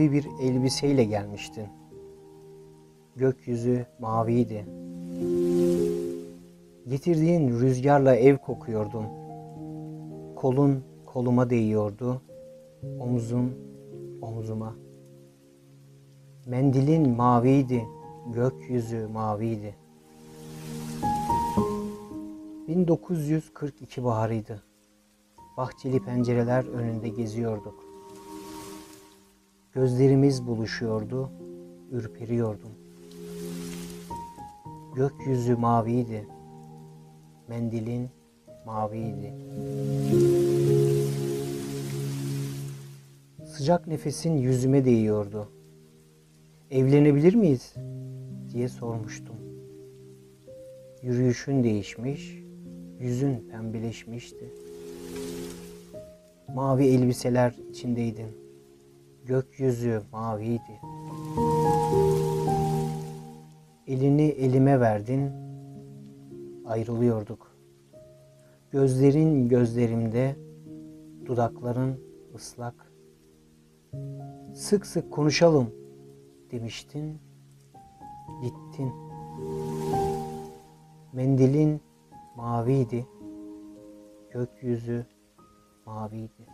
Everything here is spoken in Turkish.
mavi bir elbiseyle gelmiştin. Gökyüzü maviydi. Getirdiğin rüzgarla ev kokuyordun. Kolun koluma değiyordu, omzun omzuma. Mendilin maviydi, gökyüzü maviydi. 1942 baharıydı. Bahçeli pencereler önünde geziyorduk. Gözlerimiz buluşuyordu, ürperiyordum. Gökyüzü maviydi, mendilin maviydi. Sıcak nefesin yüzüme değiyordu. Evlenebilir miyiz diye sormuştum. Yürüyüşün değişmiş, yüzün pembeleşmişti. Mavi elbiseler içindeydin. Gökyüzü maviydi. Elini elime verdin, ayrılıyorduk. Gözlerin gözlerimde, dudakların ıslak. Sık sık konuşalım demiştin, gittin. Mendilin maviydi, gökyüzü maviydi.